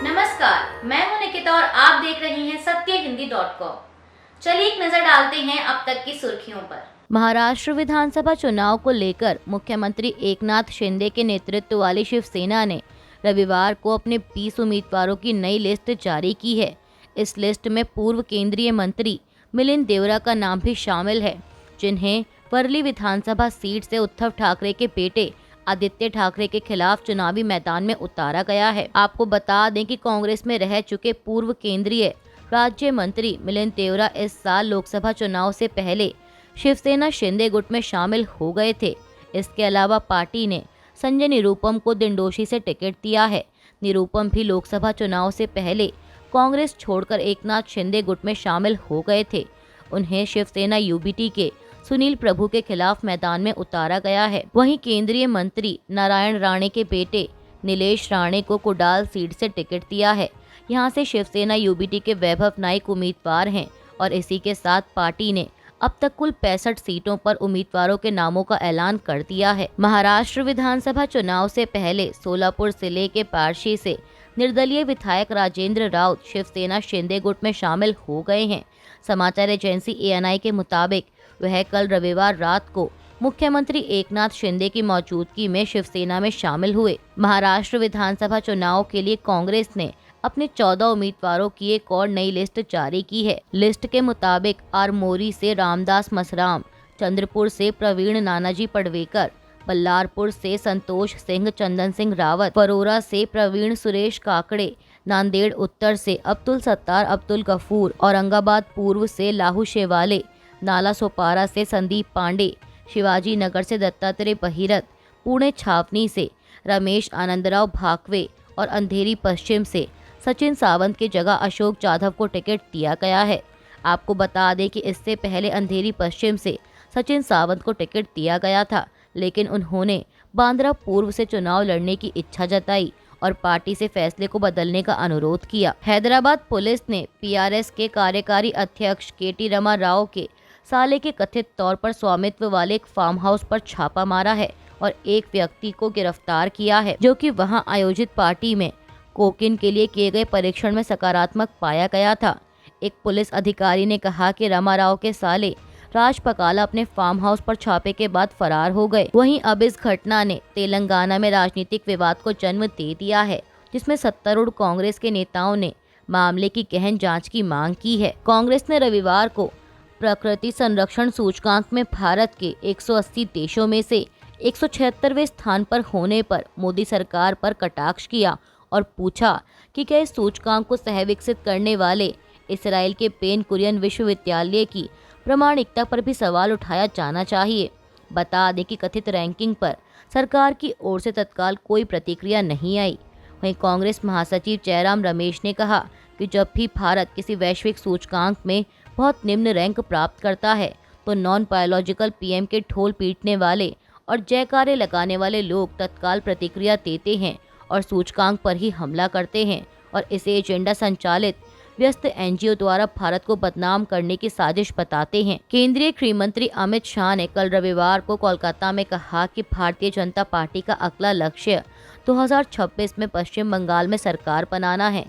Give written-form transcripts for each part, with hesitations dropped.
नमस्कार, मैं हूं निकिता और आप देख रहे हैं सत्यहिंदी.com। चलिए एक नजर डालते हैं अब तक की सुर्खियों पर। महाराष्ट्र विधानसभा चुनाव को लेकर मुख्यमंत्री एकनाथ शिंदे के नेतृत्व वाली शिवसेना ने रविवार को अपने 20 उम्मीदवारों की नई लिस्ट जारी की है। इस लिस्ट में पूर्व केंद्रीय मंत्री मिलिंद देवरा का नाम भी शामिल है, जिन्हें वर्ली विधानसभा सीट से उद्धव ठाकरे के बेटे आदित्य ठाकरे के खिलाफ चुनावी मैदान में उतारा गया है। आपको बता दें कि कांग्रेस में रह चुके पूर्व केंद्रीय राज्य मंत्री मिलिंद देवरा इस साल लोकसभा चुनाव से पहले शिवसेना शिंदे गुट में शामिल हो गए थे। इसके अलावा पार्टी ने संजय निरुपम को दिंडोशी से टिकट दिया है। निरुपम भी लोकसभा चुनाव से पहले कांग्रेस छोड़कर एकनाथ शिंदे गुट में शामिल हो गए थे। उन्हें शिवसेना यूबीटी के सुनील प्रभु के खिलाफ मैदान में उतारा गया है। वहीं केंद्रीय मंत्री नारायण राणे के बेटे नीलेश राणे को कुडाल सीट से टिकट दिया है। यहां से शिवसेना यूबीटी के वैभव नाइक उम्मीदवार हैं और इसी के साथ पार्टी ने अब तक कुल 65 सीटों पर उम्मीदवारों के नामों का ऐलान कर दिया है। महाराष्ट्र विधानसभा चुनाव से पहले सोलापुर जिले के पारशी से निर्दलीय विधायक राजेंद्र राउत शिवसेना शिंदे गुट में शामिल हो गए हैं। समाचार एजेंसी एएनआई के मुताबिक वह कल रविवार रात को मुख्यमंत्री एकनाथ शिंदे की मौजूदगी में शिवसेना में शामिल हुए। महाराष्ट्र विधानसभा चुनाव के लिए कांग्रेस ने अपने 14 उम्मीदवारों की एक और नई लिस्ट जारी की है। लिस्ट के मुताबिक आरमोरी से रामदास मसराम, चंद्रपुर से प्रवीण नानाजी पडवेकर, बल्लारपुर से संतोष सिंह चंदन सिंह रावत, परोरा से प्रवीण सुरेश काकड़े, नांदेड़ उत्तर से अब्दुल सत्तार अब्दुल गफूर, औरंगाबाद पूर्व से लाहू शेवाले, नाला सोपारा से संदीप पांडे, शिवाजी नगर से दत्तात्रेय बहिरत, पुणे छावनी से रमेश आनंदराव भाकवे और अंधेरी पश्चिम से सचिन सावंत की जगह अशोक जाधव को टिकट दिया गया है। आपको बता दें कि इससे पहले अंधेरी पश्चिम से सचिन सावंत को टिकट दिया गया था, लेकिन उन्होंने बांद्रा पूर्व से चुनाव लड़ने की इच्छा जताई और पार्टी से फैसले को बदलने का अनुरोध किया। हैदराबाद पुलिस ने पीआरएस के कार्यकारी अध्यक्ष केटी रमा राव के साले के कथित तौर पर स्वामित्व वाले एक फार्म हाउस पर छापा मारा है और एक व्यक्ति को गिरफ्तार किया है, जो कि वहां आयोजित पार्टी में कोकीन के लिए किए गए परीक्षण में सकारात्मक पाया गया था। एक पुलिस अधिकारी ने कहा कि रामाराव के साले राज पकाला अपने फार्म हाउस पर छापे के बाद फरार हो गए। वहीं अब इस घटना ने तेलंगाना में राजनीतिक विवाद को जन्म दे दिया है, जिसमें सत्तारूढ़ कांग्रेस के नेताओं ने मामले की गहन जांच की मांग की है। कांग्रेस ने रविवार को प्रकृति संरक्षण सूचकांक में भारत के 180 देशों में से 176वें स्थान पर होने पर मोदी सरकार पर कटाक्ष किया और पूछा कि क्या इस सूचकांक को सह विकसित करने वाले इसराइल के बेन कुरियन विश्वविद्यालय की प्रामाणिकता पर भी सवाल उठाया जाना चाहिए। बता दें कि कथित रैंकिंग पर सरकार की ओर से तत्काल कोई प्रतिक्रिया नहीं आई। वहीं कांग्रेस महासचिव जयराम रमेश ने कहा कि जब भी भारत किसी वैश्विक सूचकांक में बहुत निम्न रैंक प्राप्त करता है तो नॉन बायोलॉजिकल पीएम के ढोल पीटने वाले और जयकारे लगाने वाले लोग तत्काल प्रतिक्रिया देते हैं और सूचकांक पर ही हमला करते हैं और इसे एजेंडा संचालित व्यस्त एनजीओ द्वारा भारत को बदनाम करने की साजिश बताते हैं। केंद्रीय गृह मंत्री अमित शाह ने कल रविवार को कोलकाता में कहा कि भारतीय जनता पार्टी का अगला लक्ष्य 2026 में पश्चिम बंगाल में सरकार बनाना है।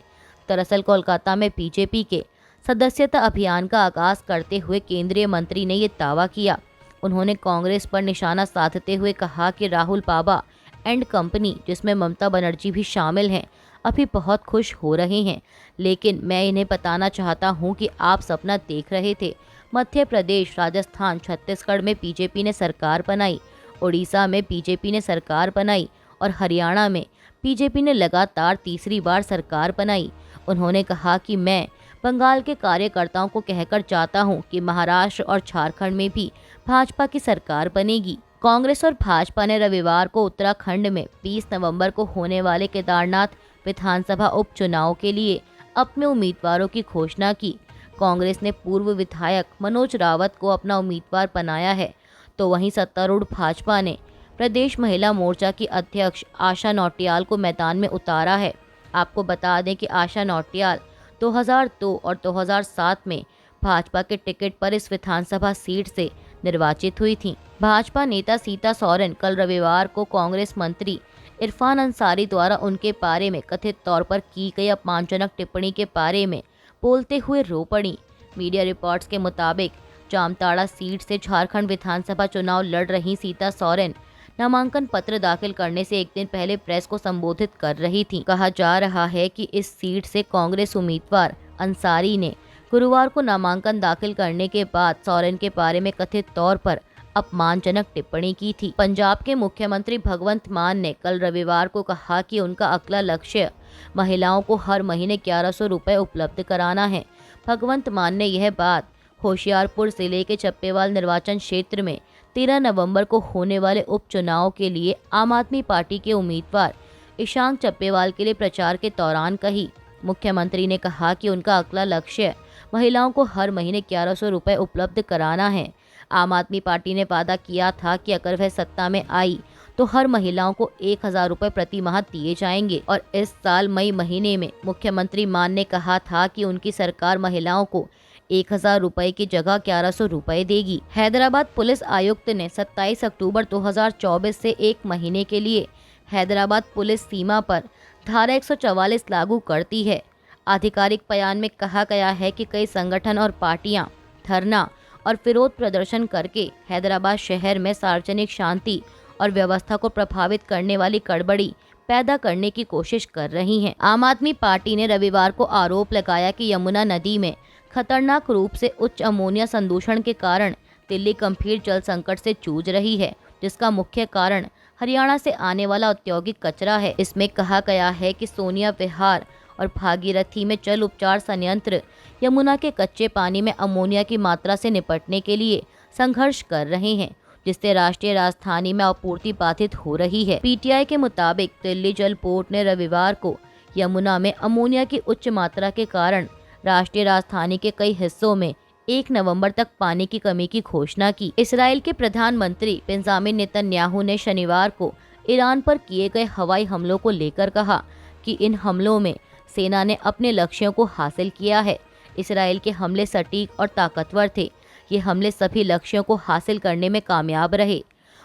दरअसल कोलकाता में बीजेपी के सदस्यता अभियान का आगाज करते हुए केंद्रीय मंत्री ने ये दावा किया। उन्होंने कांग्रेस पर निशाना साधते हुए कहा कि राहुल बाबा एंड कंपनी, जिसमें ममता बनर्जी भी शामिल हैं, अभी बहुत खुश हो रहे हैं, लेकिन मैं इन्हें बताना चाहता हूं कि आप सपना देख रहे थे। मध्य प्रदेश, राजस्थान, छत्तीसगढ़ में बीजेपी ने सरकार बनाई, उड़ीसा में बीजेपी ने सरकार बनाई और हरियाणा में बीजेपी ने लगातार तीसरी बार सरकार बनाई। उन्होंने कहा कि मैं बंगाल के कार्यकर्ताओं को कहकर चाहता हूं कि महाराष्ट्र और झारखंड में भी भाजपा की सरकार बनेगी। कांग्रेस और भाजपा ने रविवार को उत्तराखंड में 20 नवंबर को होने वाले केदारनाथ विधानसभा उपचुनाव के लिए अपने उम्मीदवारों की घोषणा की। कांग्रेस ने पूर्व विधायक मनोज रावत को अपना उम्मीदवार बनाया है, तो वहीं सत्तारूढ़ भाजपा ने प्रदेश महिला मोर्चा की अध्यक्ष आशा नौटियाल को मैदान में उतारा है। आपको बता दें कि आशा नौटियाल 2002 और 2007 में भाजपा के टिकट पर इस विधानसभा सीट से निर्वाचित हुई थीं। भाजपा नेता सीता सोरेन कल रविवार को कांग्रेस मंत्री इरफान अंसारी द्वारा उनके बारे में कथित तौर पर की गई अपमानजनक टिप्पणी के बारे में बोलते हुए रो पड़ी। मीडिया रिपोर्ट्स के मुताबिक जामताड़ा सीट से झारखंड विधानसभा चुनाव लड़ रही सीता सोरेन नामांकन पत्र दाखिल करने से एक दिन पहले प्रेस को संबोधित कर रही थी। कहा जा रहा है कि इस सीट से कांग्रेस उम्मीदवार अंसारी ने गुरुवार को नामांकन दाखिल करने के बाद सोरेन के बारे में कथित तौर पर अपमानजनक टिप्पणी की थी। पंजाब के मुख्यमंत्री भगवंत मान ने कल रविवार को कहा कि उनका अगला लक्ष्य महिलाओं को हर महीने 1100 रुपए उपलब्ध कराना है। भगवंत मान ने यह बात होशियारपुर जिले के चप्पेवाल निर्वाचन क्षेत्र में 13 नवंबर को होने वाले उपचुनाव के लिए आम आदमी पार्टी के उम्मीदवार ईशांक चप्पेवाल के लिए प्रचार के दौरान कही। मुख्यमंत्री ने कहा कि उनका अगला लक्ष्य महिलाओं को हर महीने 1100 रुपए उपलब्ध कराना है। आम आदमी पार्टी ने वादा किया था कि अगर वह सत्ता में आई तो हर महिलाओं को 1000 रुपए प्रति माह दिए जाएंगे और इस साल मई महीने में मुख्यमंत्री मान ने कहा था कि उनकी सरकार महिलाओं को 1000 रुपए की जगह 1100 रुपए देगी। हैदराबाद पुलिस आयुक्त ने 27 अक्टूबर 2024 से एक महीने के लिए हैदराबाद पुलिस सीमा पर धारा 144 लागू करती है। आधिकारिक बयान में कहा गया है कि कई संगठन और पार्टियां धरना और विरोध प्रदर्शन करके हैदराबाद शहर में सार्वजनिक शांति और व्यवस्था को प्रभावित करने वाली गड़बड़ी पैदा करने की कोशिश कर रही हैं। आम आदमी पार्टी ने रविवार को आरोप लगाया कि यमुना नदी में खतरनाक रूप से उच्च अमोनिया संदूषण के कारण दिल्ली गंभीर जल संकट से जूझ रही है, जिसका मुख्य कारण हरियाणा से आने वाला औद्योगिक कचरा है। इसमें कहा गया है कि सोनिया विहार और भागीरथी में जल उपचार संयंत्र यमुना के कच्चे पानी में अमोनिया की मात्रा से निपटने के लिए संघर्ष कर रहे हैं, जिससे राष्ट्रीय राजधानी में आपूर्ति बाधित हो रही है। पीटीआई के मुताबिक दिल्ली जल बोर्ड ने रविवार को यमुना में अमोनिया की उच्च मात्रा के कारण राष्ट्रीय राजधानी के कई हिस्सों में 1 नवंबर तक पानी की कमी की घोषणा की। इस्राएल के प्रधानमंत्री बेंजामिन नेतन्याहू ने शनिवार को ईरान पर किए गए हवाई हमलों को लेकर कहा कि इन हमलों में सेना ने अपने लक्ष्यों को हासिल किया है। इस्राएल के हमले सटीक और ताकतवर थे। ये हमले सभी लक्ष्यों को हासिल करने में कामयाब रहे।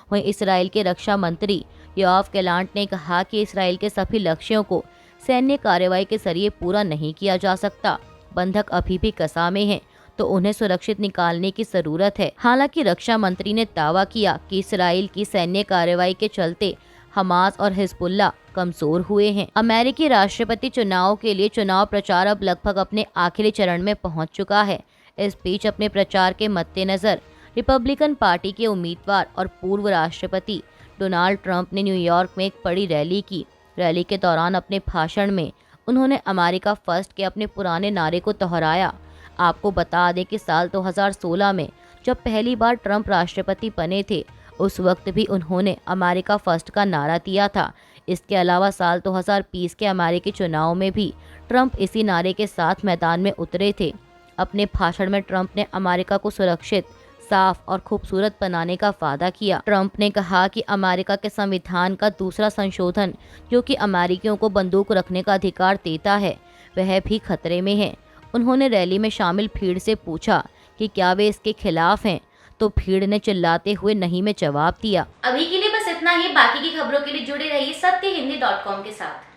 वहीं इस्राएल के रक्षा मंत्री योआव गैलांट ने कहा कि इस्राएल के सभी लक्ष्यों को सैन्य कार्रवाई के जरिए पूरा नहीं किया जा सकता। बंधक अभी भी कसा में हैं, तो उन्हें सुरक्षित निकालने की जरूरत है। हालांकि रक्षा मंत्री ने दावा किया कि इस्राएल की सैन्य कार्रवाई के चलते हमास और हिजबुल्लाह कमजोर हुए हैं। अमेरिकी राष्ट्रपति चुनाव के लिए चुनाव प्रचार अब लगभग अपने आखिरी चरण में पहुंच चुका है। इस बीच अपने प्रचार के मद्देनजर रिपब्लिकन पार्टी के उम्मीदवार और पूर्व राष्ट्रपति डोनाल्ड ट्रंप ने न्यूयॉर्क में एक बड़ी रैली की। रैली के दौरान अपने भाषण में उन्होंने अमेरिका फर्स्ट के अपने पुराने नारे को दोहराया। आपको बता दें कि साल 2016 में जब पहली बार ट्रंप राष्ट्रपति बने थे, उस वक्त भी उन्होंने अमेरिका फर्स्ट का नारा दिया था। इसके अलावा साल 2020 के अमेरिकी चुनाव में भी ट्रंप इसी नारे के साथ मैदान में उतरे थे। अपने भाषण में ट्रंप ने अमेरिका को सुरक्षित, साफ और खूबसूरत बनाने का वादा किया। ट्रंप ने कहा कि अमेरिका के संविधान का दूसरा संशोधन, जो कि अमेरिकियों को बंदूक रखने का अधिकार देता है, वह भी खतरे में है। उन्होंने रैली में शामिल भीड़ से पूछा कि क्या वे इसके खिलाफ हैं, तो भीड़ ने चिल्लाते हुए नहीं में जवाब दिया। अभी के लिए बस इतना ही। बाकी की खबरों के लिए जुड़े रहिए सत्यहिंदी.com के साथ।